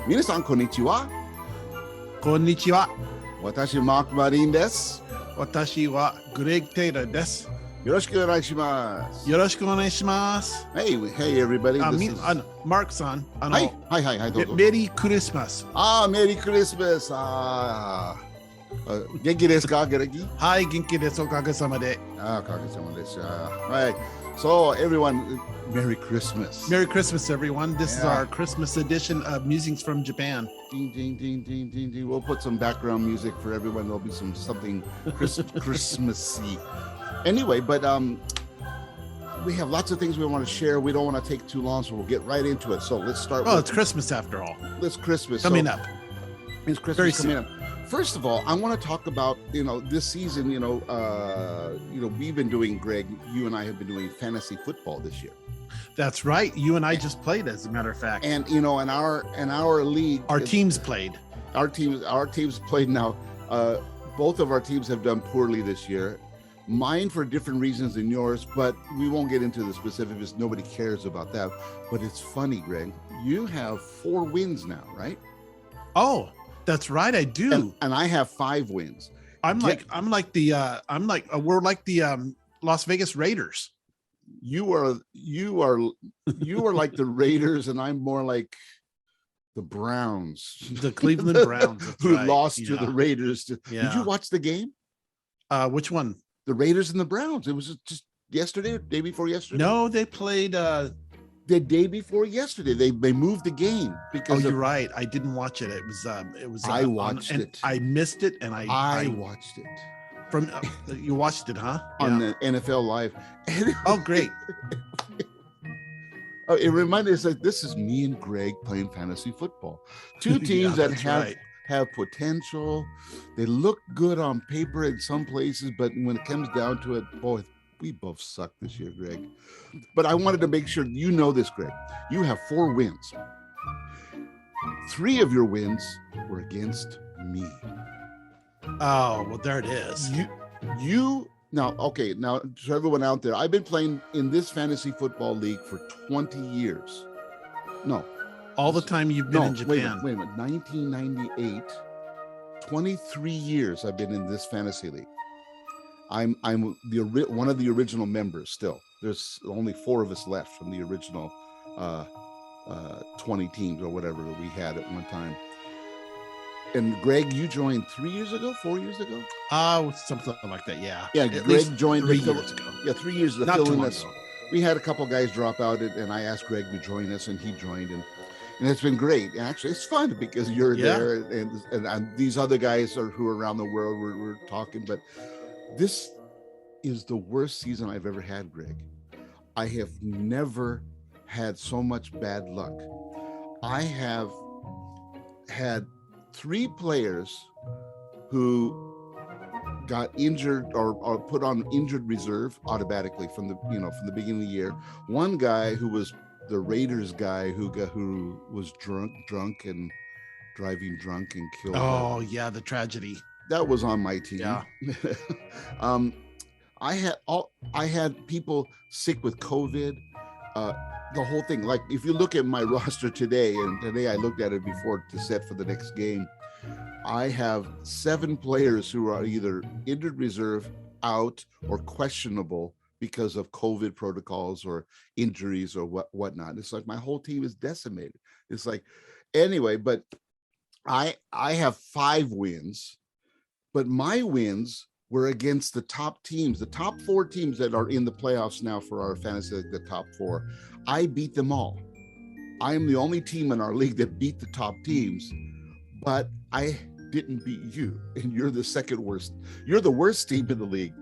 皆さんこんにちは。こんにちは。私マーク・マリンです。私はグレッグ・テイラーです。よろしくお願いします。よろしくお願いします。Hey, hey everybody. マークさん、はい、はいはいはい、どうぞ。メリークリスマス。メリークリスマス。元気ですか、元気？はい、元気です。おかげさまで。おかげさまです。はい。So everyone, Merry Christmas. Merry Christmas, everyone. This is our Christmas edition of Musings from Japan. Ding, ding, ding, ding, ding, ding. We'll put some background music for everyone. There'll be something Christmassy. Anyway, but we have lots of things we want to share. We don't want to take too long, so we'll get right into it. So let's start. Well, it's Christmas after all. It's Christmas coming up. It's Christmas coming up. First of all, I want to talk about, this season, we've been doing, Greg, you and I have been doing fantasy football this year. That's right. You and I just played, as a matter of fact. And, in our league. Our teams played. Our teams played now. Both of our teams have done poorly this year. Mine for different reasons than yours, but we won't get into the specifics. Nobody cares about that. But it's funny, Greg. You have 4 wins now, right? Oh, that's right. I do. And I have 5 wins. We're like the Las Vegas Raiders. You are like the Raiders, and I'm more like the Browns, the Cleveland Browns, who lost to the Raiders. Did you watch the game? Which one? The Raiders and the Browns. It was just yesterday, or day before yesterday. No, they played the day before yesterday. They moved the game because. Oh, you're right. I didn't watch it. It was. I watched it. I missed it, and I watched it. From you watched it, huh? On the NFL Live. Oh, great. It reminded us, like, this is me and Greg playing fantasy football. 2 teams that have potential. They look good on paper in some places, but when it comes down to it, boy, we both suck this year, Greg. But I wanted to make sure you know this, Greg. You have 4 wins. 3 of your wins were against me. Oh, well, there it is. Now, to everyone out there, I've been playing in this fantasy football league for 20 years. No. All the time you've been in Japan. Wait a minute. 1998, 23 years I've been in this fantasy league. I'm one of the original members still. There's only 4 of us left from the original 20 teams or whatever that we had at one time. And Greg, you joined 4 years ago? Something like that, yeah. Yeah, Greg joined 3 years ago. Yeah, 3 years ago. Not too long ago. We had a couple guys drop out, and I asked Greg to join us, and he joined, and it's been great. And actually, it's fun because you're there, and these other guys who are around the world. We're talking, but this is the worst season I've ever had, Greg. I have never had so much bad luck. I have had 3 players who got injured or put on injured reserve automatically from the beginning of the year. One guy who was the Raiders guy who was drunk and driving drunk and killed. Oh yeah, the tragedy. That was on my team. Yeah. I had people sick with COVID. The whole thing. Like, if you look at my roster today, and today I looked at it before to set for the next game, I have 7 players who are either injured reserve, out, or questionable because of COVID protocols or injuries or whatnot. It's like my whole team is decimated. It's like, anyway, but I have 5 wins, but my wins were against the top teams, the top 4 teams that are in the playoffs now for our fantasy league, the top 4. I beat them all. I am the only team in our league that beat the top teams, but I didn't beat you, and you're the second worst. You're the worst team in the league.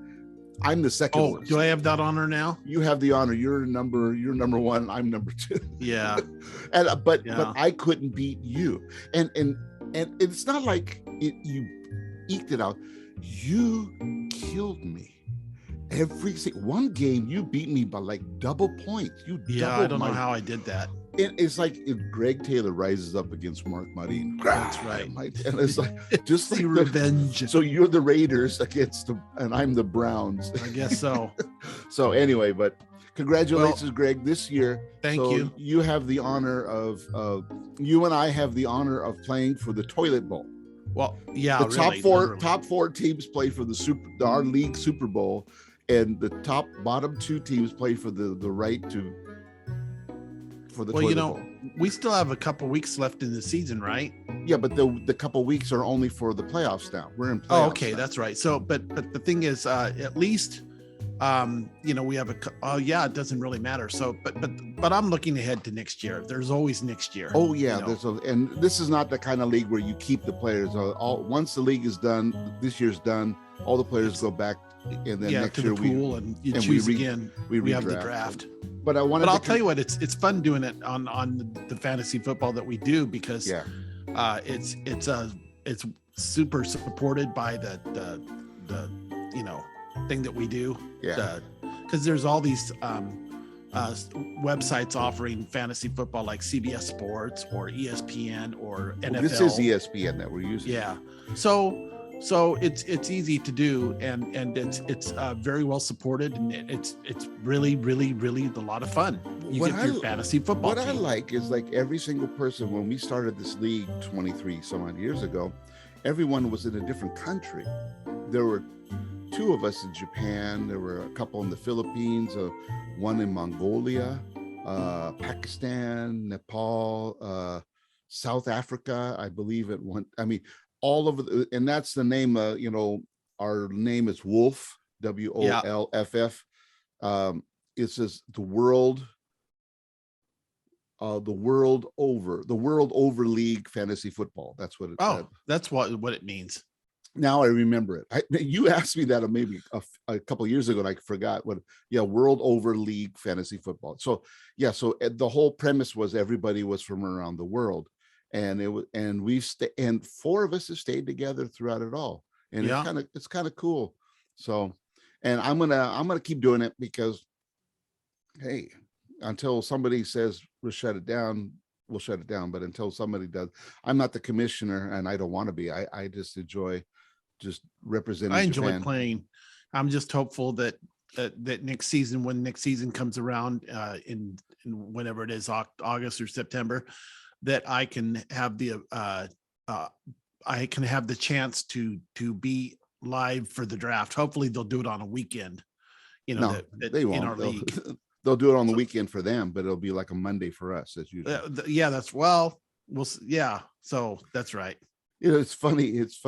I'm the second worst. Do I have that honor now? You have the honor. You're number 1. I'm number 2. Yeah. But I couldn't beat you, and it's not like you eked it out. You killed me. One game you beat me by like double points. I don't know how I did that. It's like if Greg Taylor rises up against Mark Marin. That's right. And it's like just the revenge. So you're the Raiders and I'm the Browns. I guess so. So anyway, but congratulations, Greg, this year. Thank you. You have the honor of you and I have the honor of playing for the Toilet Bowl. Well, yeah, the really, top four teams play for our league Super Bowl, and the bottom two teams play for the right to for the Toilet Bowl. We still have a couple weeks left in the season, right? Yeah, but the couple weeks are only for the playoffs now. We're in playoffs. Oh, okay, now. That's right. So, but the thing is, at least, we have it doesn't really matter. So, but I'm looking ahead to next year. There's always next year. Oh yeah, and this is not the kind of league where you keep the players. Once the league is done, this year's done, all the players go back, and then next to year the pool and you choose again. We have the draft. But I'll tell you what, it's fun doing it on the fantasy football that we do, because it's super supported by the thing that we do. Because there's all these websites offering fantasy football, like CBS Sports or ESPN or NFL. This is ESPN that we're using. Yeah. So it's easy to do, and it's very well supported, and it's really a lot of fun. You get your fantasy football team. I like is, like, every single person, when we started this league 23 some odd years ago, everyone was in a different country. There were 2 of us in Japan. There were a couple in the Philippines, one in Mongolia, Pakistan, Nepal, South Africa, I believe at one. I mean, all over, and that's the name. Our name is Wolf, WOLFF. It says the world over league fantasy football. That's what it. That's what it means. Now I remember it. You asked me that maybe a couple of years ago, and I forgot what. Yeah, world over league fantasy football. So the whole premise was everybody was from around the world. And and 4 of us have stayed together throughout it all, and it's kind of cool. So, and I'm gonna keep doing it, because, hey, until somebody says we'll shut it down, we'll shut it down. But until somebody does, I'm not the commissioner, and I don't want to be. I just enjoy representing. I enjoy Japan. Playing. I'm just hopeful that next season, when next season comes around, in whenever it is, August or September, that I can have the chance to be live for the draft. Hopefully they'll do it on a weekend. They won't. In our league. They'll do it on the weekend for them, but it'll be like a Monday for us, as usual. So that's right. It's funny. This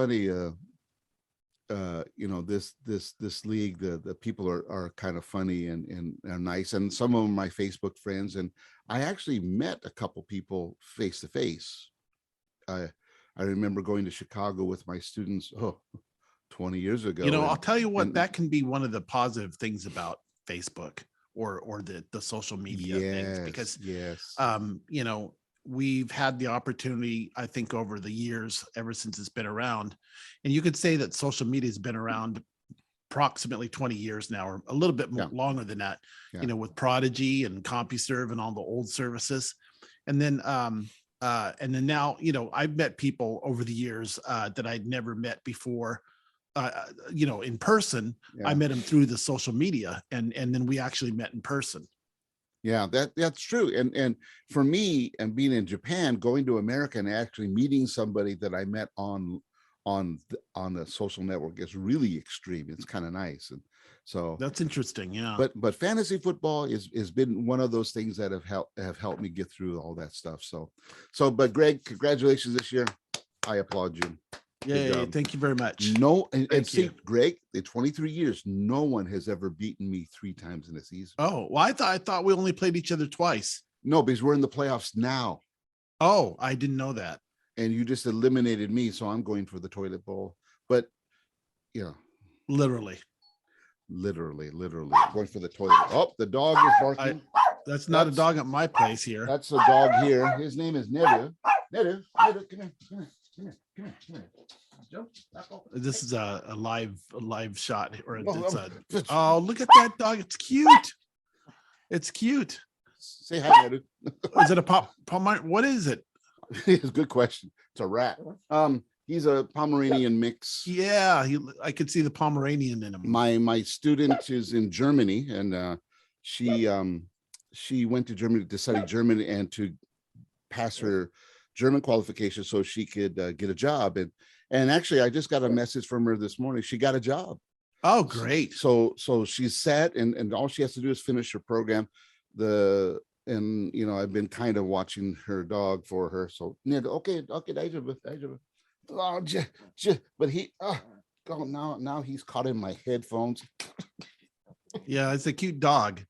league, the people are kind of funny and are nice, and some of them are my Facebook friends, and I actually met a couple people face to face. I remember going to Chicago with my students 20 years ago. I'll tell you what, that can be one of the positive things about Facebook or the social media things, because we've had the opportunity, I think, over the years, ever since it's been around, and you could say that social media has been around approximately 20 years now, or a little bit more longer than that, with Prodigy and CompuServe and all the old services. And then now, I've met people over the years that I'd never met before, in person. I met them through the social media, and then we actually met in person. Yeah, that's true. And for me, and being in Japan, going to America and actually meeting somebody that I met on the social network is really extreme. It's kind of nice. And so that's interesting. Yeah. But fantasy football has been one of those things that have helped me get through all that stuff. But Greg, congratulations this year. I applaud you. Yeah, thank you very much. And see, Greg, in 23 years, no one has ever beaten me 3 times in a season. Oh, well, I thought we only played each other twice. No, because we're in the playoffs now. Oh, I didn't know that. And you just eliminated me, so I'm going for the toilet bowl. But literally going for the toilet. Oh, the dog is barking. That's not a dog at my place here. That's a dog here. His name is Nedu. Nedu, come here. This is a live shot, or look at that dog. It's cute. It's cute. Say hi, Nedu. Is it a Pomeranian? What is it? It's a good question. It's a rat. He's a Pomeranian mix. Yeah, I could see the Pomeranian in him. My student is in Germany, and she went to Germany to study German and to pass her German qualification so she could get a job. And actually, I just got a message from her this morning. She got a job. Oh, great. So she's set, and all she has to do is finish her program. And I've been kind of watching her dog for her. So okay, daijoubu. Oh, but now he's caught in my headphones. Yeah, it's a cute dog.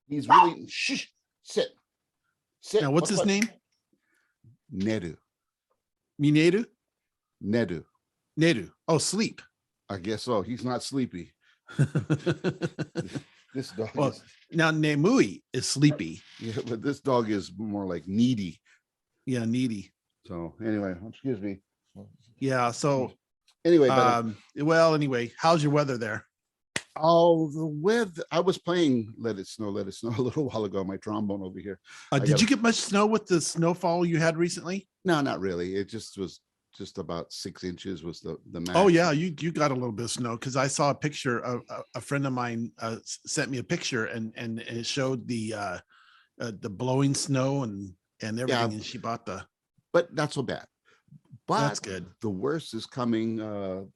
He's really sit. Now, what's his name? Nedu. Mineru? Nedu. Oh, sleep. I guess so. He's not sleepy. This dog. Well, now Nemui is sleepy. Yeah, but this dog is more like needy. Yeah, needy. So anyway, excuse me. Yeah. So anyway, anyway, how's your weather there? Oh, the weather. I was playing Let It Snow a little while ago. My trombone over here. Did you get much snow with the snowfall you had recently? No, not really. It just was about 6 inches was the max. Oh yeah, you got a little bit of snow, because I saw a picture of a friend of mine sent me a picture, and it showed the blowing snow and everything, yeah. And she bought but not so bad. But that's good. The worst is coming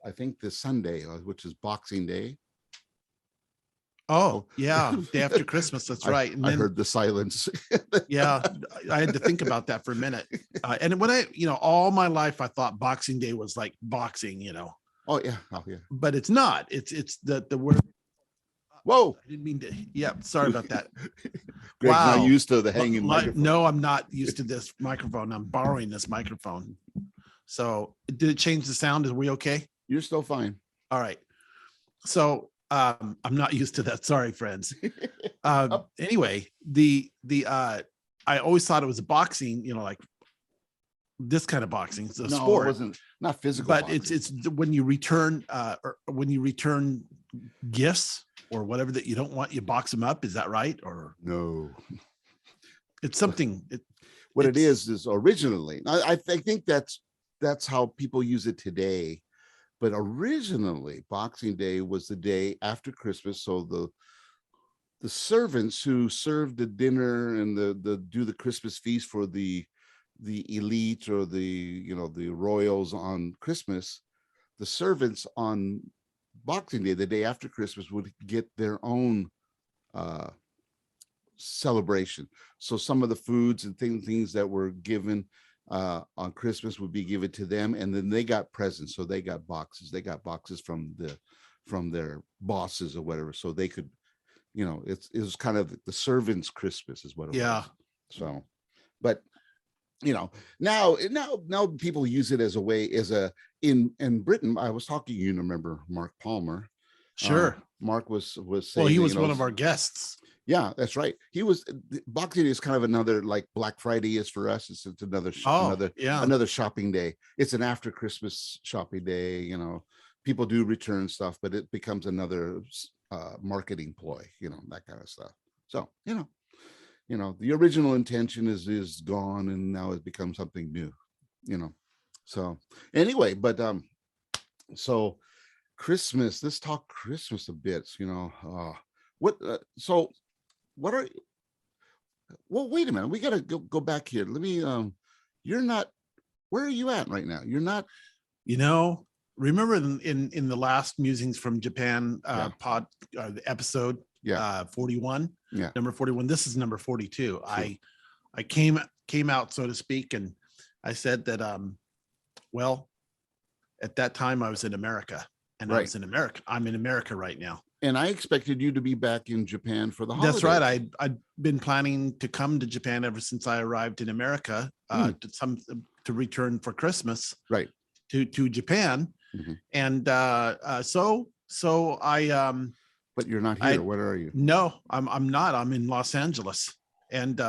I think this Sunday, which is Boxing Day. Oh yeah, day after Christmas. That's right. And I heard the silence. Yeah, I had to think about that for a minute. And when all my life I thought Boxing Day was like boxing. Oh yeah. But it's not. It's the word. Whoa! I didn't mean to. Yeah, sorry about that. Greg's not used to the hanging microphone. No, I'm not used to this microphone. I'm borrowing this microphone. So did it change the sound? Are we okay? You're still fine. All right. So. I'm not used to that. Sorry, friends. Anyway, I always thought it was boxing, like this kind of boxing. It's a sport. It wasn't, not physical. But boxing. it's when you return gifts or whatever that you don't want, you box them up. Is that right? Or no? It's something. What it is originally. I think that's how people use it today. But originally, Boxing Day was the day after Christmas. So the servants who served the dinner and do the Christmas feast for the elite or the royals on Christmas, the servants on Boxing Day, the day after Christmas, would get their own celebration. So some of the foods and things that were given on Christmas would be given to them, and then they got presents. So they got boxes. They got boxes from their bosses or whatever, so they could, it was kind of the servants' Christmas is what it was. So, but now people use it as a way, in Britain. I was talking, remember Mark Palmer? Sure. Mark was saying, well, he was one of our guests. Yeah, that's right. Boxing Day is kind of another, like Black Friday is for us. It's another shopping day. It's an after Christmas shopping day. People do return stuff, but it becomes another marketing ploy. That kind of stuff. So the original intention is gone, and now it's become something new. So anyway, but so Christmas. Let's talk Christmas a bit. What are, well, wait a minute. We got to go back here. Let me, you're not, where are you at right now? You're not, remember in the last Musings from Japan episode, 41, number 41, this is number 42. Sure. I came out, so to speak. And I said that, at that time I was in America, and right. I'm in America right now. And I expected you to be back in Japan for the holidays. That's right. I'd been planning to come to Japan ever since I arrived in America, to return for Christmas, right, to Japan. Mm-hmm. And so I but you're not here. Where are you? No, I'm not. I'm in Los Angeles, and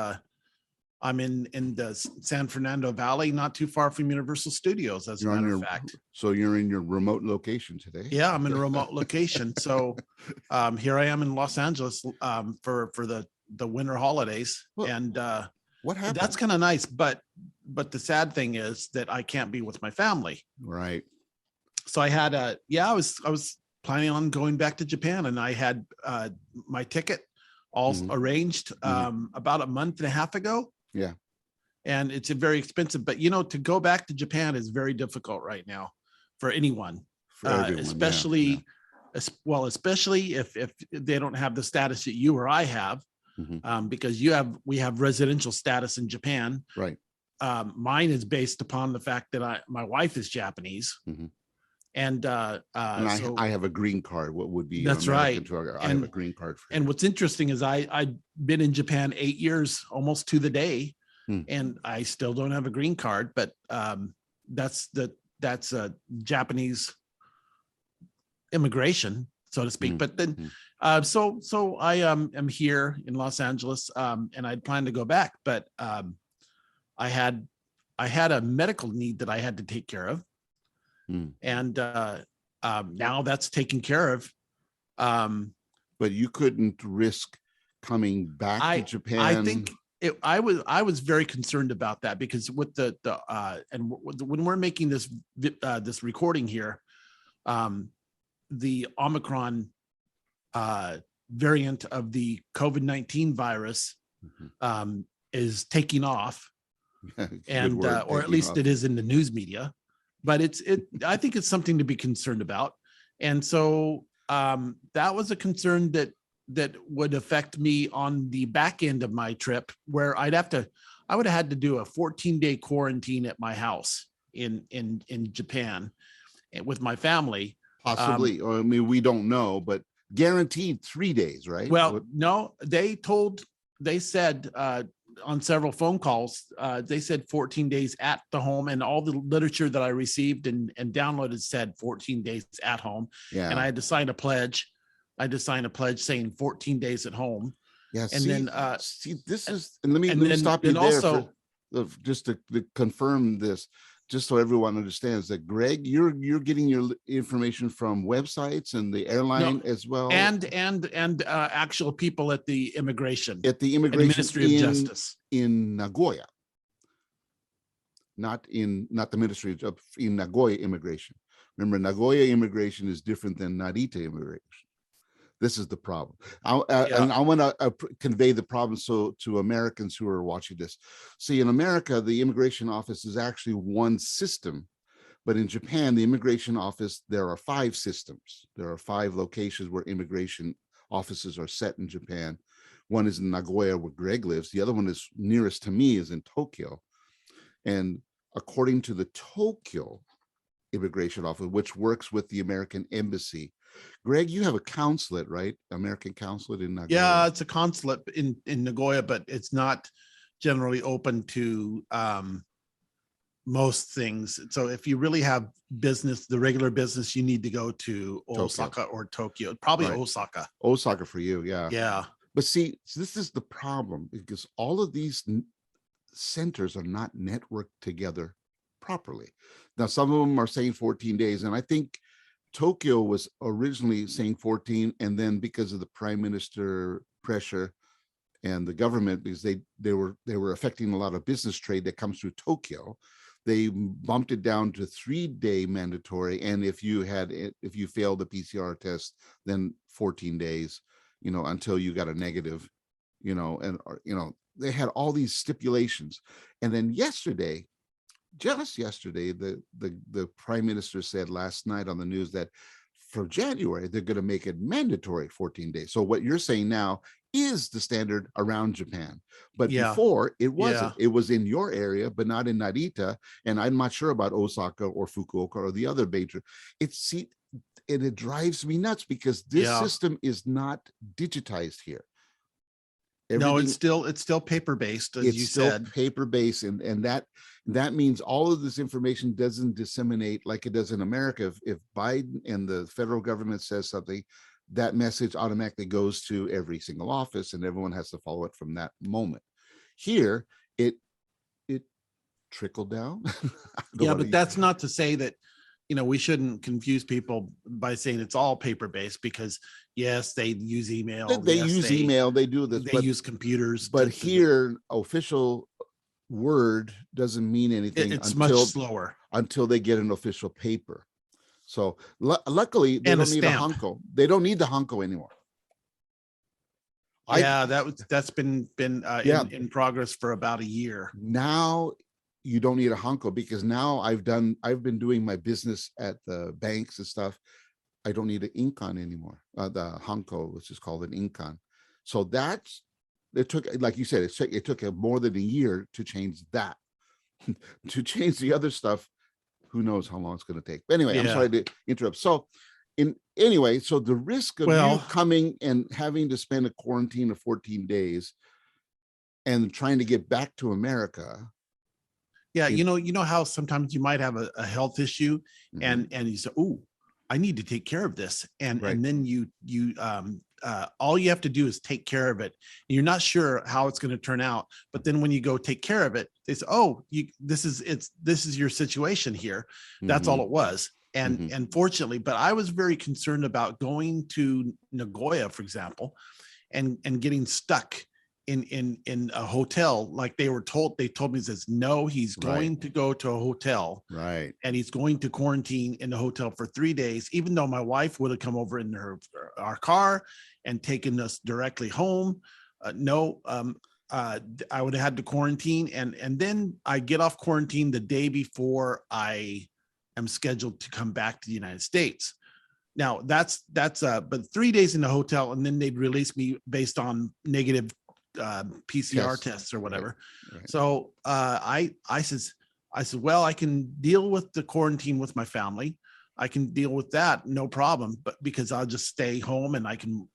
I'm in the San Fernando Valley, not too far from Universal Studios, as a matter of fact. So you're in your remote location today? Yeah, I'm in a remote location. So here I am in Los Angeles for the winter holidays. Well, and what happened? That's kind of nice, but the sad thing is that I can't be with my family. Right. So I had I was planning on going back to Japan, and I had my ticket all arranged about a month and a half ago. Yeah. And it's very expensive, but to go back to Japan is very difficult right now for anyone, For everyone, especially if they don't have the status that you or I have, because we have residential status in Japan. Right. Mine is based upon the fact that my wife is Japanese. And I have a green card. What would be that's American right. I have a green card. And what's interesting is I've been in Japan 8 years, almost to the day, and I still don't have a green card. But that's a Japanese immigration, so to speak. But then, so I am here in Los Angeles, and I plan to go back, but I had a medical need that I had to take care of. And now that's taken care of. But you couldn't risk coming back to Japan. I think I was very concerned about that, because with when we're making this recording here, the Omicron variant of the COVID-19 virus is taking off, and or at least it is in the news media. But I think it's something to be concerned about. And so that was a concern that would affect me on the back end of my trip, where I would have had to do a 14-day quarantine at my house in Japan with my family. Possibly. Or I mean, we don't know, but guaranteed 3 days, right? Well, no, they said on several phone calls, they said 14 days at the home, and all the literature that I received and downloaded said 14 days at home. Yeah. And I had to sign a pledge. Saying 14 days at home. Yeah. And then this is, and let me stop you there also, just to confirm this, just so everyone understands that, Greg, you're getting your information from websites and the airline as well, and actual people at the immigration Ministry of Justice in Nagoya, not the Ministry of in Nagoya immigration. Remember, Nagoya immigration is different than Narita immigration. This is the problem. And I want to convey the problem to Americans who are watching this. See, in America, the immigration office is actually one system, but in Japan, the immigration office, there are 5 systems. There are 5 locations where immigration offices are set in Japan. One is in Nagoya, where Greg lives. The other one is nearest to me, is in Tokyo. And according to the Tokyo immigration office, which works with the American embassy, Greg, you have a consulate, right? American consulate in Nagoya. Yeah, it's a consulate in Nagoya, but it's not generally open to most things. So if you really have business, the regular business, you need to go to Osaka or Tokyo. Probably right. Osaka for you, yeah. Yeah. But see, this is the problem, because all of these centers are not networked together properly. Now, some of them are saying 14 days, and I think Tokyo was originally saying 14, and then because of the prime minister pressure and the government, because they were affecting a lot of business trade that comes through Tokyo, they bumped it down to 3-day mandatory. And if you failed the PCR test, then 14 days, until you got a negative, they had all these stipulations. And then just yesterday, the prime minister said last night on the news that for January, they're going to make it mandatory 14 days. So what you're saying now is the standard around Japan. But before, it wasn't. It was in your area, but not in Narita. And I'm not sure about Osaka or Fukuoka or the other major. It drives me nuts, because this system is not digitized here. No, it's still paper-based, as you said. It's still paper-based, and that means all of this information doesn't disseminate like it does in America. If Biden and the federal government says something, that message automatically goes to every single office, and everyone has to follow it from that moment. Here, it trickled down. But that's not to say that we shouldn't confuse people by saying it's all paper-based, because yes, they use email. They use email. They do this. They use computers. But here, official word doesn't mean anything. It's much slower until they get an official paper. So luckily, they don't need a hunko. They don't need the hunko anymore. Yeah, that's been Yeah. in progress for about a year. Now you don't need a Hanko, because now I've been doing my business at the banks and stuff. I don't need an Incon anymore. The Hanko, which is called an Incon. So it took, like you said, it took more than a year to change that. To change the other stuff, who knows how long it's going to take. But anyway, I'm sorry to interrupt. So so the risk of you coming and having to spend a quarantine of 14 days and trying to get back to America. Yeah, you know how sometimes you might have a health issue, and you say, "Oh, I need to take care of this," and then you all you have to do is take care of it. You're not sure how it's going to turn out, but then when you go take care of it, they say, "Oh, this is your situation here." That's all it was. And fortunately, but I was very concerned about going to Nagoya, for example, and getting stuck in a hotel. Like they told me, says, no, he's going to go to a hotel, right, and he's going to quarantine in the hotel for 3 days, even though my wife would have come over in our car and taken us directly home. I would have had to quarantine, and then I get off quarantine the day before I am scheduled to come back to the United States. Now that's but 3 days in the hotel, and then they'd release me based on negative PCR tests or whatever. Right. So I said, well, I can deal with the quarantine with my family. I can deal with that, no problem. But because I'll just stay home and I can,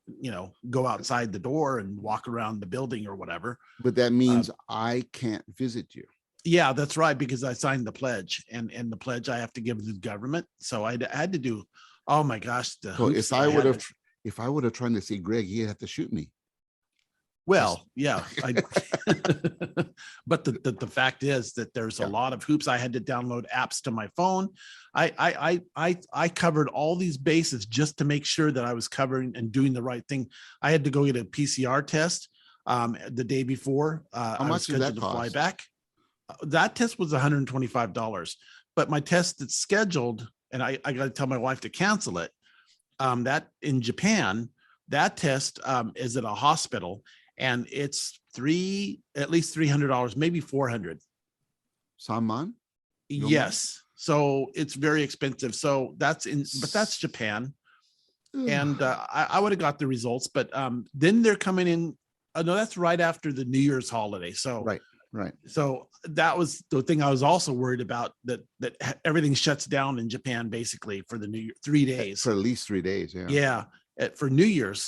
go outside the door and walk around the building or whatever. But that means I can't visit you. Yeah, that's right. Because I signed the pledge, and the pledge I have to give to the government. So I had to do. Oh my gosh! So if I would have tried to see Greg, he'd have to shoot me. Well, yeah, but the fact is that there's a lot of hoops. I had to download apps to my phone. I covered all these bases just to make sure that I was covering and doing the right thing. I had to go get a PCR test the day before. How much did that cost? Fly back. That test was $125, but my test that's scheduled, and I got to tell my wife to cancel it. That in Japan, that test is at a hospital. And it's at least $300, maybe $400. Saman? Yes. So it's very expensive. So but that's Japan. And I would have got the results, but then they're coming in. No, that's right after the New Year's holiday. So right. So that was the thing I was also worried about, that everything shuts down in Japan basically for the New Year, 3 days. For at least 3 days. Yeah. Yeah. For New Year's.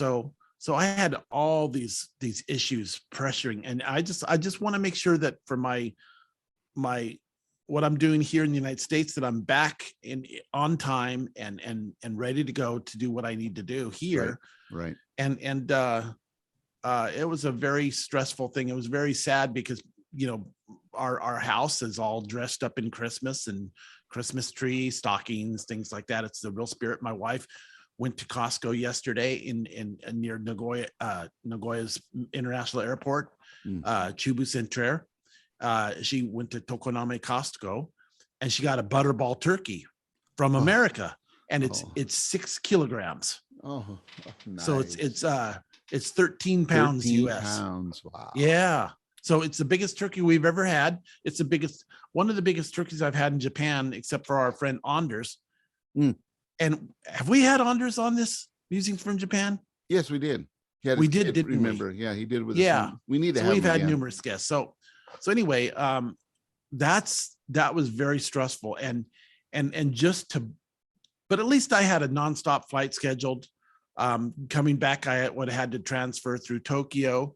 So I had all these issues pressuring, and I just want to make sure that for my what I'm doing here in the United States, that I'm back on time and ready to go to do what I need to do here. Right. And it was a very stressful thing. It was very sad because our house is all dressed up in Christmas and Christmas tree, stockings, things like that. It's the real spirit. My wife went to Costco yesterday in near Nagoya's International Airport, Chubu Centre. She went to Tokoname Costco, and she got a butterball turkey from America, and it's 6 kilograms. Oh, nice. So it's 13 pounds 13 US. Pounds. Wow. Yeah. So it's the biggest turkey we've ever had. It's one of the biggest turkeys I've had in Japan, except for our friend Anders. And have we had Anders on this Musings from Japan? Yes, we did. We did, didn't we? Remember? Yeah, he did with. Yeah, we need to. So have we've had again. numerous guests. So anyway, that was very stressful, and but at least I had a nonstop flight scheduled. Coming back, I would have had to transfer through Tokyo,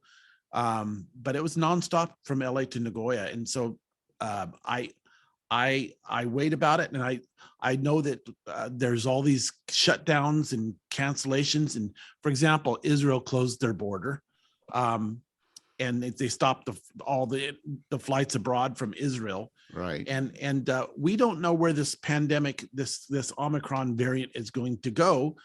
but it was nonstop from LA to Nagoya, and so I wait about it, and I know that there's all these shutdowns and cancellations. And for example, Israel closed their border, and they stopped all the flights abroad from Israel. Right. And we don't know where this pandemic, this Omicron variant is going to go.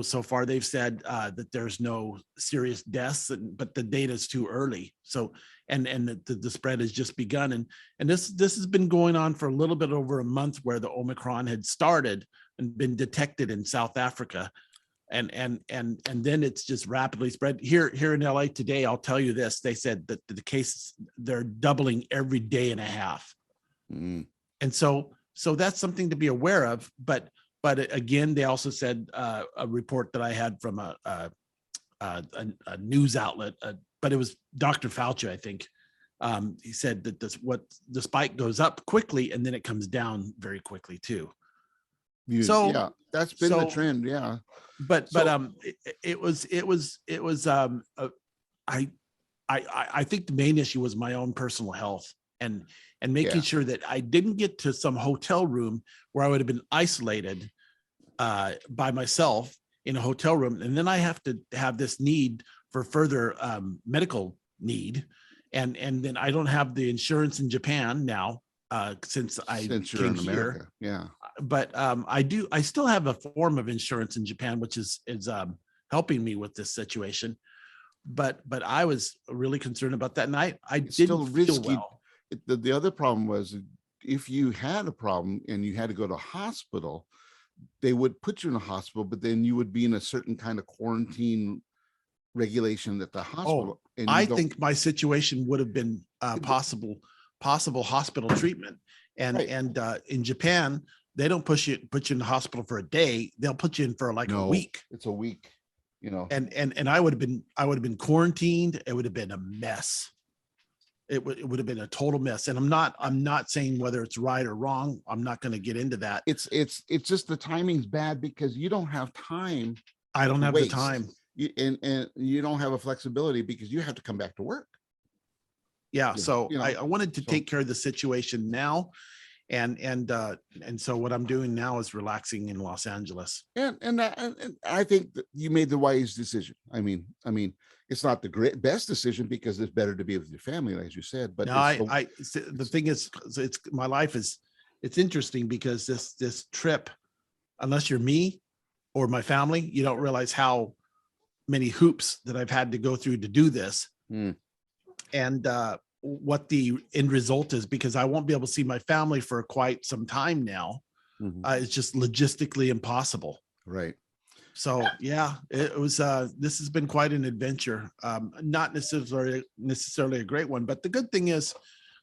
So far they've said that there's no serious deaths, but the data is too early. So, and the spread has just begun. And this has been going on for a little bit over a month, where the Omicron had started and been detected in South Africa. and then it's just rapidly spread here in LA today. I'll tell you this: they said that the cases, they're doubling every day and a half, and so that's something to be aware of. But again, they also said a report that I had from a news outlet, but it was Dr. Fauci, I think. He said that the spike goes up quickly and then it comes down very quickly too. Yeah, that's been the trend. Yeah. But it was I think the main issue was my own personal health and making sure that I didn't get to some hotel room where I would have been isolated by myself in a hotel room, and then I have to have this need for further medical need, and then I don't have the insurance in Japan now since you're in America. Yeah. But I still have a form of insurance in Japan, which is helping me with this situation. But I was really concerned about that, and I didn't feel well. The other problem was, if you had a problem and you had to go to a hospital, they would put you in a hospital, but then you would be in a certain kind of quarantine regulation at the hospital. I think my situation would have been possible hospital treatment, and in Japan, they don't put you in the hospital for a day. They'll put you in for a week. It's a week, And I would have been quarantined. It would have been a mess. It would have been a total mess. And I'm not saying whether it's right or wrong. I'm not going to get into that. It's just the timing's bad because you don't have time. I don't have the time. And you don't have a flexibility because you have to come back to work. Yeah. So I wanted to take care of the situation now. And so what I'm doing now is relaxing in Los Angeles. And I think that you made the wise decision. I mean, it's not the best decision because it's better to be with your family, as you said. But the thing is, my life it's interesting because this trip, unless you're me or my family, you don't realize how many hoops that I've had to go through to do this. And what the end result is, because I won't be able to see my family for quite some time now. It's just logistically impossible. Right. So yeah, it was, this has been quite an adventure. Not necessarily a great one, but the good thing is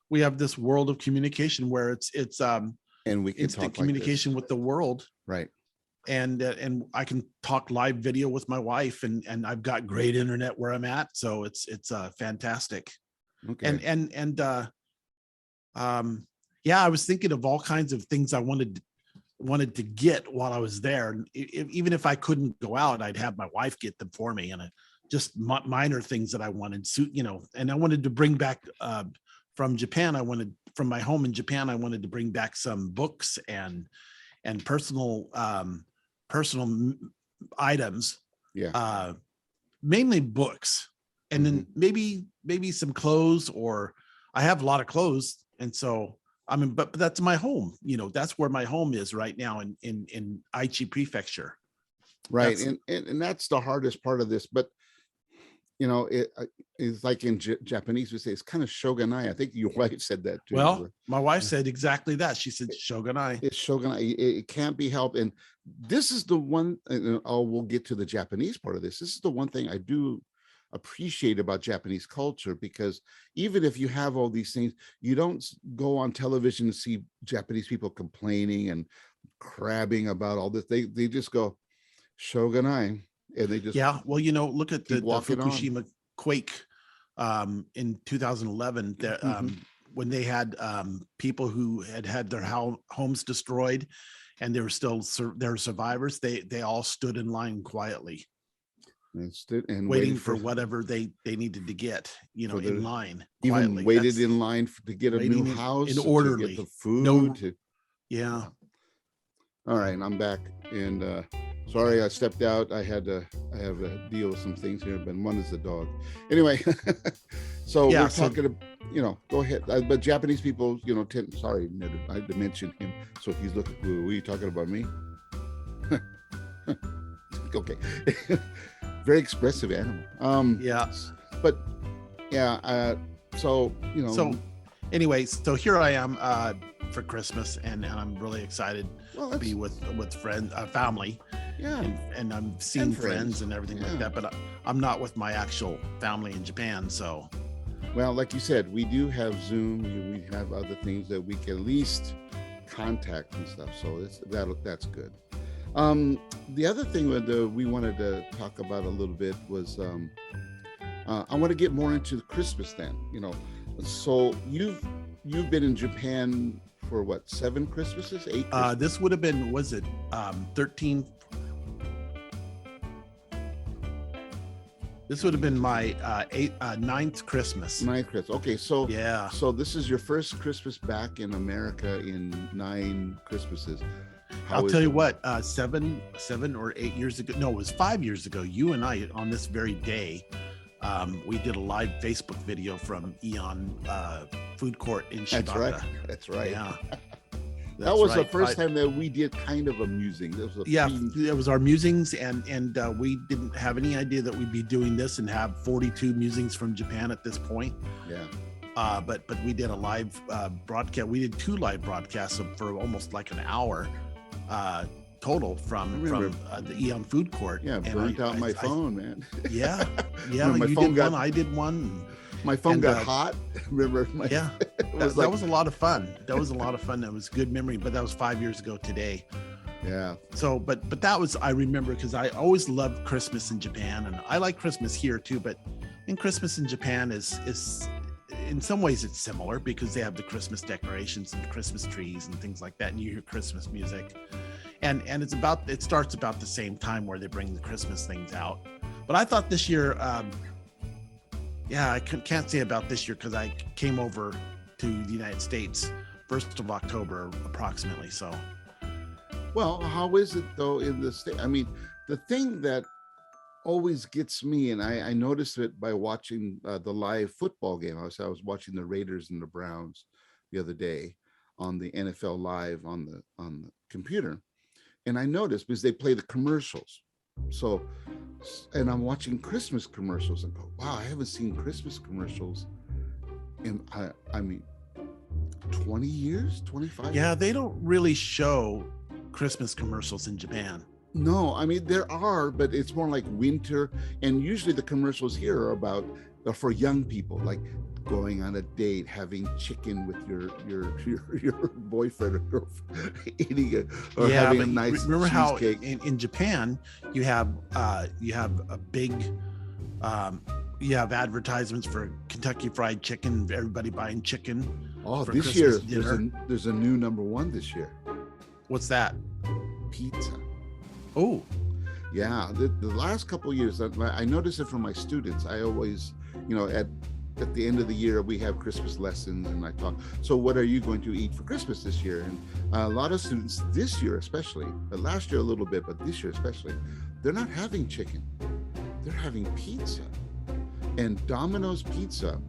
we have this world of communication where it's and we can instant communication with the world. Right. And I can talk live video with my wife, and I've got great internet where I'm at. So it's fantastic. Okay. Yeah, I was thinking of all kinds of things I wanted to get while I was there. Even if I couldn't go out, I'd have my wife get them for me, and just minor things that I wanted. So, and I wanted to bring back from Japan. From my home in Japan, I wanted to bring back some books and personal items. Yeah. Mainly books. And then maybe some clothes, or I have a lot of clothes. And so, but that's my home, that's where my home is right now in Aichi Prefecture. Right. And that's the hardest part of this, but it's like in Japanese, we say it's kind of shogunai. I think your wife said that too. Well, my wife said exactly that. She said shogunai. It's shogunai. It can't be helped. And this is the one, we'll get to the Japanese part of this. This is the one thing I do appreciate about Japanese culture, because even if you have all these things, you don't go on television and see Japanese people complaining and crabbing about all this. They just go shogunai, and they just look at the Fukushima quake in 2011 when they had people who had their homes destroyed, and there were survivors. They all stood in line quietly and waiting for whatever they needed to get, in line. Even quietly. Waited in line to get a new house, in orderly, to get the food. Yeah. All right, I'm back, and sorry I stepped out. I have to deal with some things here, but one is the dog. Anyway, so we're talking. Go ahead. But Japanese people, sorry, I had to mention him. So he's looking. Were you talking about me? Okay. Very expressive animal. But yeah. So anyway, so here I am for Christmas, and I'm really excited to be with friends, family, Yeah. and I'm seeing friends and everything like that, but I'm not with my actual family in Japan. So, well, like you said, we do have Zoom. We have other things that we can at least contact and stuff. So that's good. The other thing that we wanted to talk about a little bit was I want to get more into Christmas then. So you've been in Japan for what, 7 Christmases, 8 Christmases? This would have been, was it 13? This would have been my 9th Christmas. 9th Christmas. Okay, so yeah. So this is your first Christmas back in America in 9 Christmases. I'll tell you what, 7 or 8 years ago. No, it was 5 years ago. You and I, on this very day, we did a live Facebook video from Eon Food Court in Shibata. That's right. Yeah. That was the first time that we did kind of a musing. It was our musings, and we didn't have any idea that we'd be doing this and have 42 musings from Japan at this point. Yeah. But we did a live broadcast. We did 2 live broadcasts for almost like an hour total from the Eon Food Court. Yeah, burnt out my phone, man. Yeah. My you phone did one, I did one. My phone got hot. Remember? That was a lot of fun. That was a lot of fun. That was good memory, but that was 5 years ago today. Yeah. So, but that was, I remember, because I always loved Christmas in Japan, and I like Christmas here too, but Christmas in Japan is in some ways it's similar because they have the Christmas decorations and the Christmas trees and things like that, and you hear Christmas music, and it starts about the same time where they bring the Christmas things out. But I thought this year, I can't say about this year because I came over to the United States 1st of October approximately. So, well, how is it though in the state? I mean, the thing that always gets me, and I noticed it by watching the live football game. I was watching the Raiders and the Browns the other day on the NFL Live on the computer, and I noticed because they play the commercials. So, and I'm watching Christmas commercials and go, wow, I haven't seen Christmas commercials in, I mean, 20 years, 25 Yeah, years? they don't really show Christmas commercials in Japan. No, I mean, there are, but it's more like winter. And usually the commercials here are for young people, like going on a date, having chicken with your boyfriend or girlfriend, having a nice remember cheesecake. How in Japan you have a big you have advertisements for Kentucky Fried Chicken, everybody buying chicken. Oh, for this Christmas year there's a new #1 this year. What's that? Pizza. Oh, yeah. The last couple of years, I noticed it from my students. I always, at the end of the year, we have Christmas lessons, and I talk. So, what are you going to eat for Christmas this year? And a lot of students this year, especially, but last year a little bit, but this year especially, they're not having chicken. They're having pizza, and Domino's Pizza,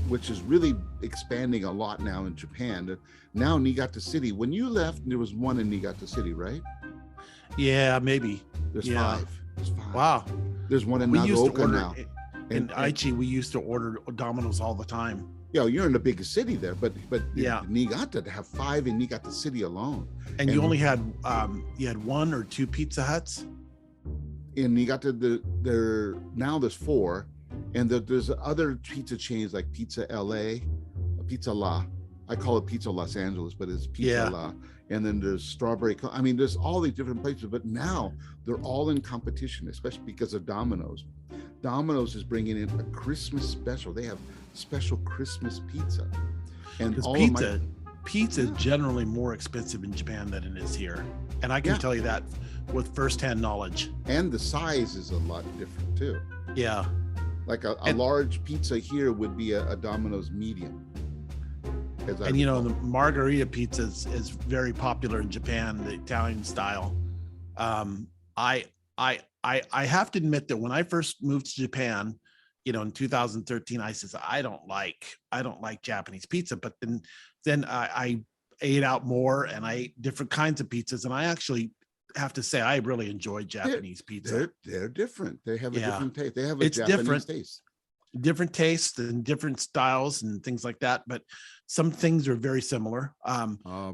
which is really expanding a lot now in Japan. Now Niigata City. When you left, there was one in Niigata City, right? Yeah, maybe. There's 5. There's 5. Wow. There's one in Nagaoka now. In Aichi, we used to order Domino's all the time. Yeah, you're in the biggest city there, but yeah, Niigata, to have 5 in Niigata City alone. And you only had 1 or 2 Pizza Huts? In Niigata, there's 4, and there's other pizza chains like Pizza LA, Pizza La. I call it Pizza Los Angeles, but it's Pizza La. And then there's Strawberry. I mean, there's all these different places, but now they're all in competition, especially because of Domino's. Domino's is bringing in a Christmas special. They have special Christmas pizza. And pizza is generally more expensive in Japan than it is here. And I can tell you that with firsthand knowledge. And the size is a lot different too. Yeah. Like a large pizza here would be a Domino's medium. And the margarita pizza is very popular in Japan, the Italian style. I have to admit that when I first moved to Japan, in 2013, I said I don't like Japanese pizza. But then I ate out more and I ate different kinds of pizzas, and I actually have to say I really enjoyed Japanese pizza. They're different. They have a different taste. They have a Japanese different taste. Different tastes and different styles and things like that, but some things are very similar.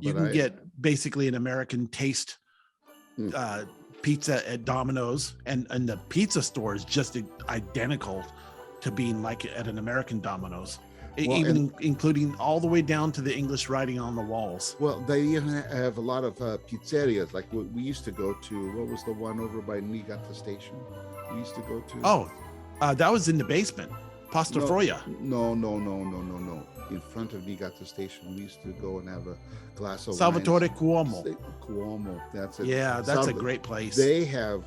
You can get basically an American taste pizza at Domino's, and the pizza store is just identical to being like at an American Domino's. Well, Even including all the way down to the English writing on the walls. Well, they even have a lot of pizzerias. Like we used to go to. What was the one over by Niigata Station? We used to go to. Oh, that was in the basement. Pasta Froya. No. In front of Niigata Station, we used to go and have a glass of Salvatore wine. Cuomo. Cuomo, that's it. Yeah, that's a great place. They have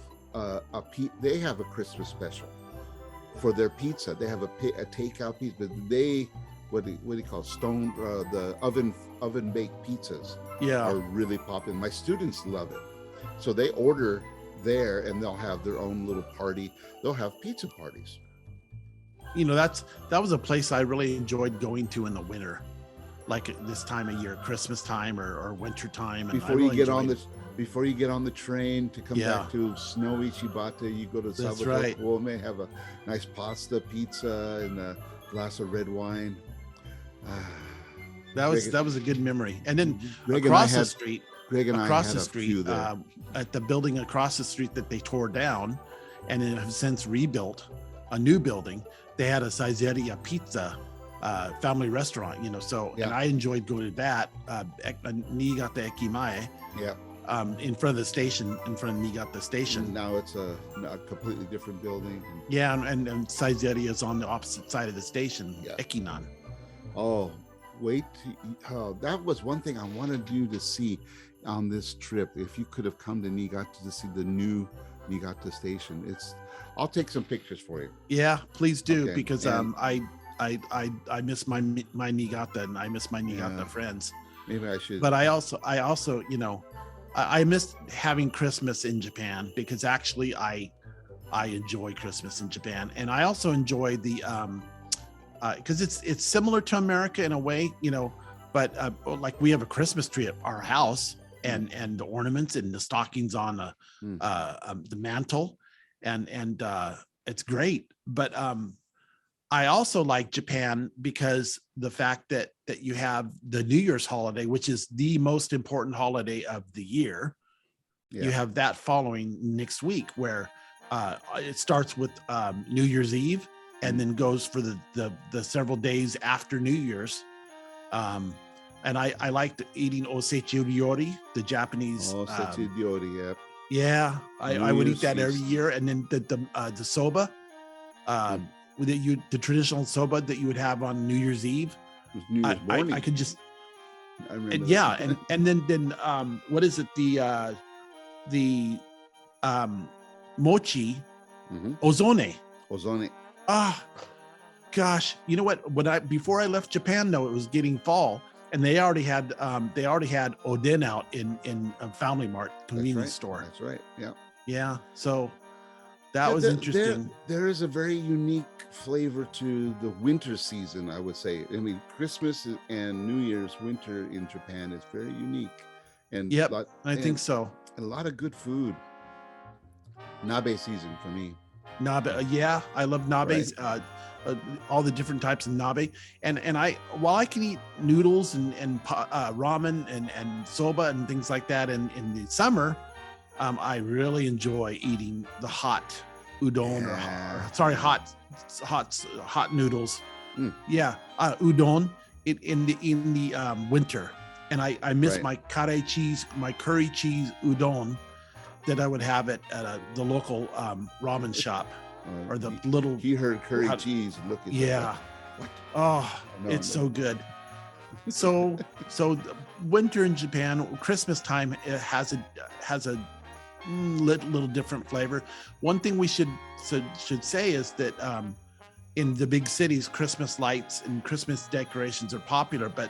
they have a Christmas special for their pizza. They have a takeout pizza, but what do you call the oven baked pizzas? Yeah, are really popular. My students love it, so they order there, and they'll have their own little party. They'll have pizza parties. That was a place I really enjoyed going to in the winter, like this time of year, Christmas time or winter time. And before you get on the train to come back to snowy Chibata, you go to Salvatore Cuomo, have a nice pasta, pizza, and a glass of red wine. That was a good memory. And then Greg across the street, at the building across the street that they tore down, and then have since rebuilt a new building. They had a Saizeria Pizza family restaurant, and I enjoyed going to that, Niigata Ekimae. Yeah. In front of the station, in front of Niigata Station. And now it's a completely different building. Yeah, and Saizeria is on the opposite side of the station, Ekinan. Oh, that was one thing I wanted you to see on this trip. If you could have come to Niigata to see the new Niigata Station, I'll take some pictures for you. Yeah, please do, because I miss my Niigata, and I miss my Niigata friends. Maybe I should. But I also I missed having Christmas in Japan, because actually I enjoy Christmas in Japan, and I also enjoy the because it's similar to America in a way, but like we have a Christmas tree at our house, and the ornaments and the stockings on the mantle, and it's great. But I also like Japan because the fact that you have the New Year's holiday, which is the most important holiday of the year. Yeah. You have that following next week, where it starts with New Year's Eve, and then goes for the several days after New Year's. And I liked eating osechi ryori, the Japanese. Osechi ryori, yeah. Yeah, I would eat that every year, and then the soba. The traditional soba that you would have on New Year's Eve. New Year's morning. I could just. I remember. And then what is it? The mochi, ozone. Ozone. Gosh, you know what? Before I left Japan, though, it was getting fall, and they already had oden out in a Family Mart convenience store. That's right. Yeah. Yeah. So. That was interesting. There is a very unique flavor to the winter season, I would say. I mean, Christmas and New Year's winter in Japan is very unique. And I think so. And a lot of good food. Nabe season for me. Nabe, yeah, I love nabes. Right. All the different types of nabe, and while I can eat noodles and ramen and soba and things like that in the summer. I really enjoy eating the hot udon hot noodles. Yeah, udon in the winter, and I miss my curry cheese udon that I would have at the local ramen shop or the little. He heard curry cheese. Look at that. What? Oh, it's so good. So winter in Japan, Christmas time, it has a little different flavor. One thing we should say is that in the big cities, Christmas lights and Christmas decorations are popular, but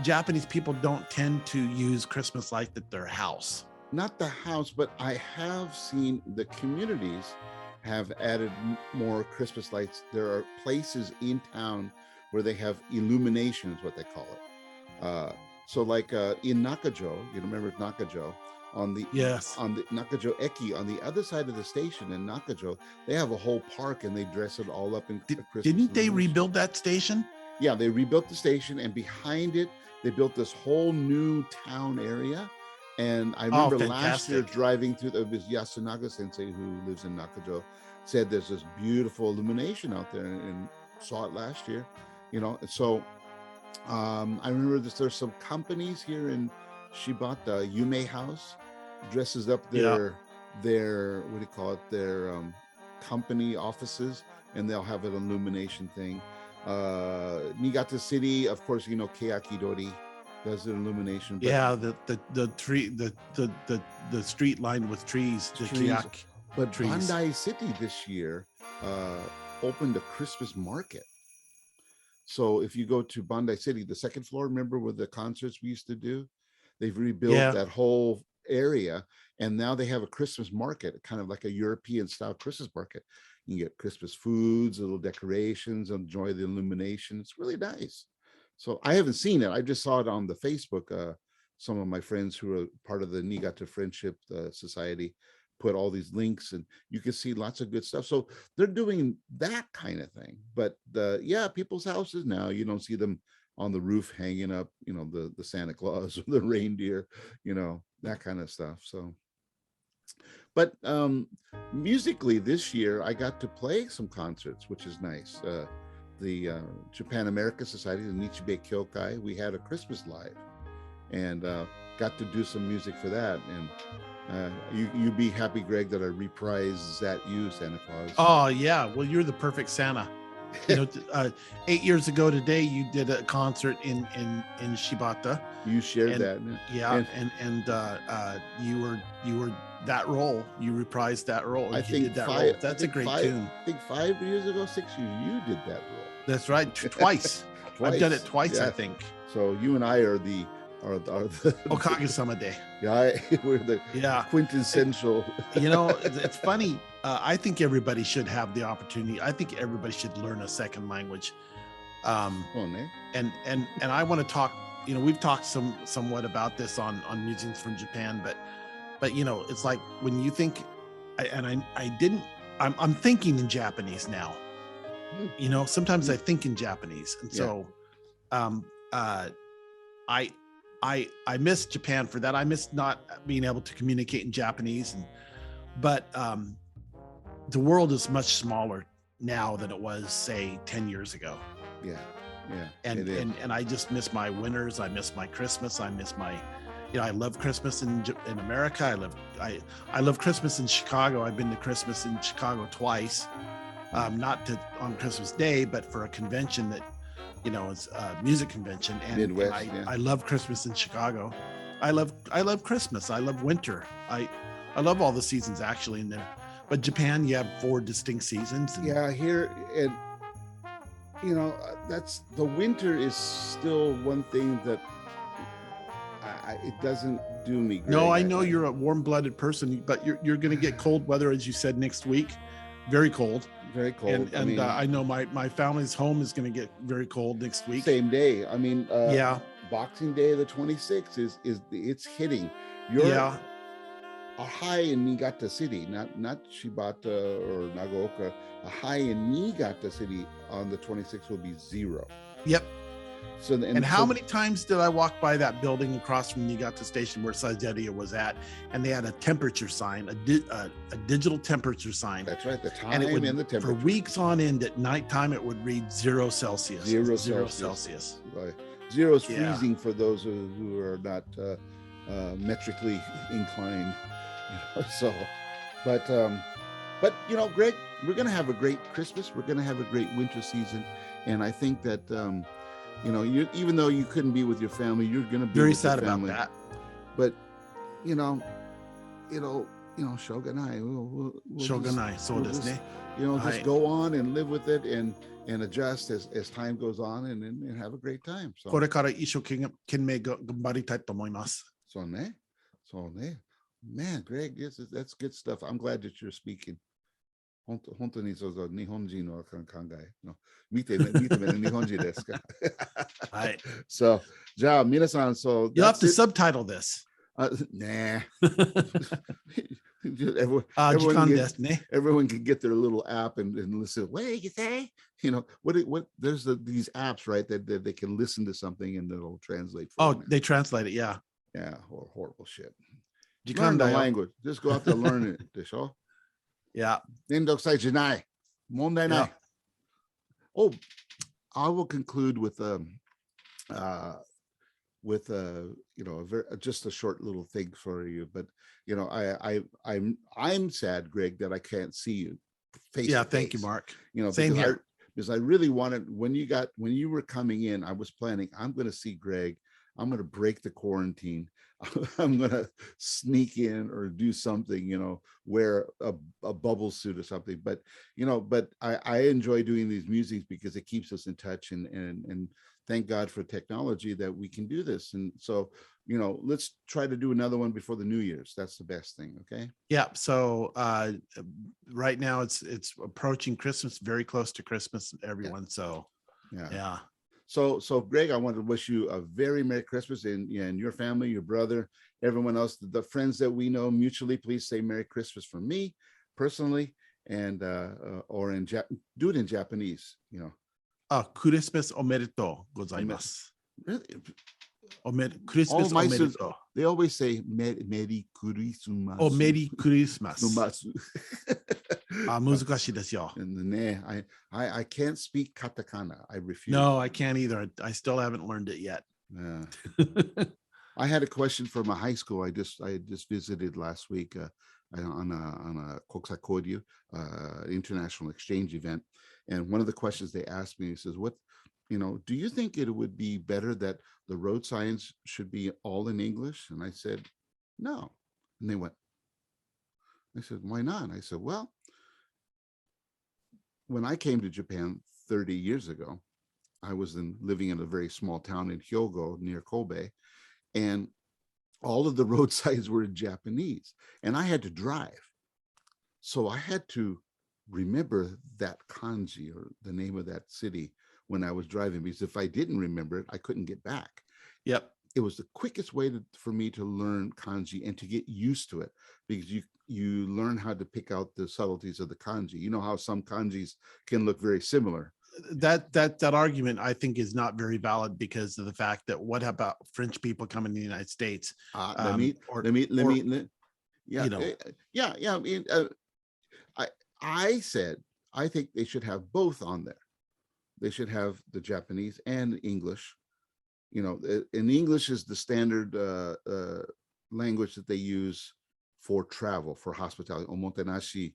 Japanese people don't tend to use Christmas lights at their house. Not the house, but I have seen the communities have added more Christmas lights. There are places in town where they have illumination, is what they call it. So like in Nakajo, you remember Nakajo? On the Nakajo Eki, on the other side of the station in Nakajo, they have a whole park and they dress it all up in Christmas. Didn't they rebuild that station? Yeah, they rebuilt the station, and behind it, they built this whole new town area, And I Oh, remember last year fantastic. driving through, it was Yasunaga Sensei, who lives in Nakajo, said there's this beautiful illumination out there, and saw it last year, And so I remember there's some companies here in Shibata, Yume House dresses up Yeah. their what do you call it, their company offices, and they'll have an illumination thing. Niigata City, of course, Keyaki Dori does an illumination, but Yeah, the tree, the street lined with trees, the trees. kiak But trees. Bandai City this year opened a Christmas market. So if you go to Bandai City, the second floor, remember where the concerts we used to do? They've rebuilt that whole area, and now they have a Christmas market, kind of like a European style Christmas market. You can get Christmas foods, little decorations, enjoy the illumination. It's really nice. So I haven't seen it. I just saw it on the Facebook. Some of my friends who are part of the Niigata Friendship Society put all these links, and you can see lots of good stuff. So they're doing that kind of thing. But people's houses now, you don't see them on the roof hanging up, the Santa Claus or the reindeer, that kind of stuff. So, but musically this year, I got to play some concerts, which is nice. The Japan America Society, the Nichibe Kyokai, we had a Christmas live, and got to do some music for that. And you'd be happy, Greg, that I reprise that Santa Claus. Oh yeah, well, you're the perfect Santa. 8 years ago today, you did a concert in Shibata. You shared that, yeah, and you were that role. You reprised that role. I think role. That's a great tune. I think 5 years ago, 6 years, you did that role. That's right, twice. I've done it twice, I think. So you and I are the Okage-sama Day. Yeah, we're the quintessential. It's funny. I think everybody should have the opportunity. I think everybody should learn a second language. And I want to talk. We've talked somewhat about this on Musings from Japan, but it's like when you think, I'm thinking in Japanese now. Sometimes I think in Japanese, and so I miss Japan for that. I miss not being able to communicate in Japanese, but the world is much smaller now than it was, say, 10 years ago. Yeah. And I just miss my winters. I miss my Christmas. I miss my, I love Christmas in America. I love Christmas in Chicago. I've been to Christmas in Chicago twice, not on Christmas Day, but for a convention that, it's a music convention, and Midwest, I love Christmas in Chicago. I love Christmas. I love winter. I love all the seasons actually in there. But Japan, you have 4 distinct seasons. Here, and that's the winter is still one thing that it doesn't do me great. No, I know you're a warm-blooded person, but you're going to get cold weather, as you said, next week. Very cold. Very cold. And I know my family's home is going to get very cold next week. Same day. I mean, Boxing Day, the 26th is it's hitting. A high in Niigata City, not Shibata or Nagaoka. A high in Niigata City on the 26th will be 0. Yep. So how many times did I walk by that building across from Niigata Station where Saizeriya was at, and they had a temperature sign, a digital temperature sign. That's right, the time and the temperature. For weeks on end at nighttime, it would read 0 Celsius. 0 Celsius. Right. 0 is freezing for those who are not metrically inclined. So, but Greg, we're going to have a great Christmas. We're going to have a great winter season, and I think that. Even though you couldn't be with your family, you're going to be very sad about that. But, shogunai. Shogunai, so desu ne. Just go on and live with it and adjust as time goes on and have a great time. So. これから一生懸命頑張りたいと思います。So ne. Man, Greg, that's good stuff. I'm glad that you're speaking. 本当にそう日本人の考えの見て日本人ですか。はい。So, じゃあ皆さん、so you'll have to subtitle this. Nah. Everyone can get their little app and listen. What did you say? What? There's these apps, right? That they can listen to something and it'll translate. They translate it, yeah. Yeah, horrible shit. Learn Learn the the language. Just go out there, learn it. Yeah. Yeah. Oh, I will conclude with uh just a short little thing for you. But I'm sad, Greg, that I can't see you face to Thank you, face. Mark. Because Same here. I really wanted, when you were coming in, I was planning, I'm going to see Greg. I'm going to break the quarantine. I'm going to sneak in or do something, wear a bubble suit or something. But I enjoy doing these musings because it keeps us in touch, and thank God for technology that we can do this. And so, let's try to do another one before the New Year's. That's the best thing. Okay. Yeah. So right now it's approaching Christmas, very close to Christmas, everyone. So yeah. So Greg, I want to wish you a very Merry Christmas, and your family, your brother, everyone else, the friends that we know mutually. Please say Merry Christmas from me personally, and or do it in Japanese. Christmas omedetou gozaimasu. Really? Christmas All my students, omedetou. they always say Merry Christmas. Oh, Merry Christmas. 難しいですよ. And I can't speak katakana. I refuse. No, I can't either. I still haven't learned it yet. I had a question from a high school I just visited last week on a Kokusai Koryu international exchange event, and one of the questions they asked me, he says, "What, do you think it would be better that the road signs should be all in English?" And I said, "No." And they went. I said, "Why not?" And I said, "Well, when I came to Japan 30 years ago, I was living in a very small town in Hyogo near Kobe, and all of the road signs were in Japanese, and I had to drive. So I had to remember that kanji, or the name of that city, when I was driving, because if I didn't remember it, I couldn't get back. Yep. It was the quickest way for me to learn kanji and to get used to it, because you learn how to pick out the subtleties of the kanji. You know how some kanjis can look very similar. That argument, I think, is not very valid, because of the fact that what about French people coming to the United States? Let me. I said I think they should have both on there. They should have the Japanese and English. In English is the standard language that they use for travel, for hospitality, omotenashi.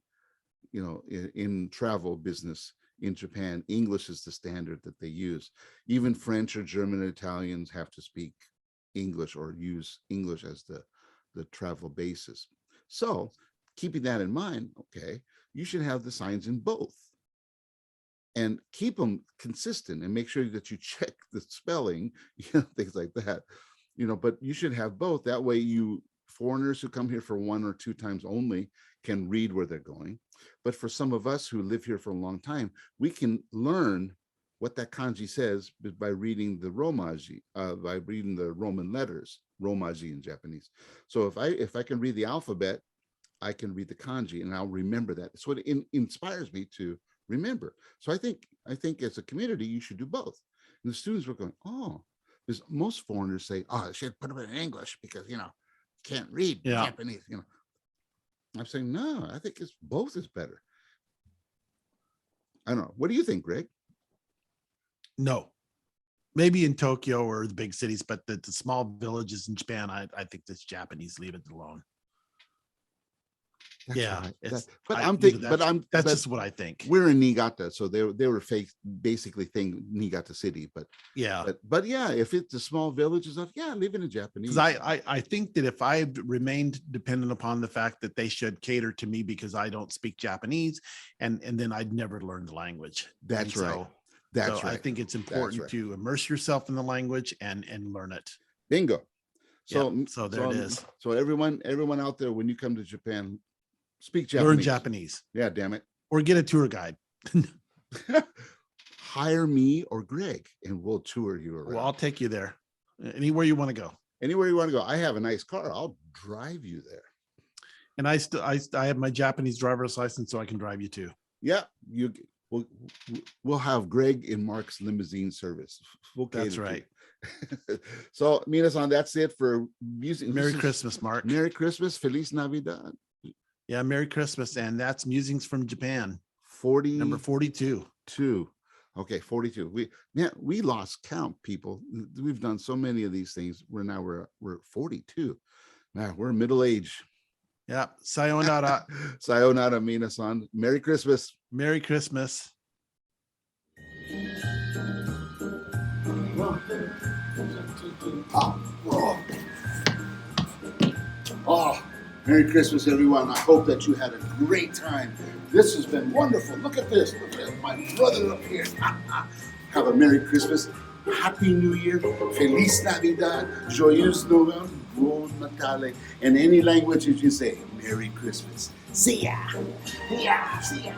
In travel business in Japan, English is the standard that they use. Even French or German and Italians have to speak English or use English as the travel basis. So keeping that in mind, okay, you should have the signs in both and keep them consistent, and make sure that you check the spelling, things like that, but you should have both. That way foreigners who come here for 1 or 2 times only can read where they're going. But for some of us who live here for a long time, we can learn what that kanji says by reading the romaji, by reading the Roman letters, romaji in Japanese. So if I can read the alphabet, I can read the kanji, and I'll remember that. It's what inspires me to remember. So I think as a community, you should do both. And the students were going, oh, because most foreigners say, oh, I should put them in English because, can't read Japanese, I'm saying, no, I think both is better. I don't know. What do you think, Greg? No, maybe in Tokyo or the big cities, but the small villages in Japan, I think that's Japanese. Leave it alone. That's right. That's just what I think. We're in Niigata, so they were basically Niigata City, but yeah, if it's a small village and stuff, leave it in Japanese. Because I think that if I remained dependent upon the fact that they should cater to me because I don't speak Japanese, and then I'd never learn the language. That's right. That's right. I think it's important to immerse yourself in the language and learn it. Bingo. So there it is. So everyone out there, when you come to Japan, speak Japanese. Learn Japanese. Yeah, damn it. Or get a tour guide. Hire me or Greg, and we'll tour you around. Well, I'll take you there. Anywhere you want to go. Anywhere you want to go. I have a nice car. I'll drive you there. And I have my Japanese driver's license, so I can drive you too. Yeah, we'll have Greg in Mark's limousine service. That's right. So, Minasan, that's it for music. Merry Christmas, Mark. Merry Christmas. Feliz Navidad. Yeah, Merry Christmas. And that's Musings from Japan. 40. Number 42. Okay, 42. We lost count, people. We've done so many of these things. We're 42. Now we're middle age. Yeah. Sayonara. Sayonara, Minasan. Merry Christmas. Merry Christmas. Oh, Merry Christmas, everyone. I hope that you had a great time. This has been wonderful. Look at this. Look at my brother up here. Have a Merry Christmas. Happy New Year. Feliz Navidad. Joyeux Noël. Bon Natale. In any language that you say, Merry Christmas. See ya. See ya. See ya.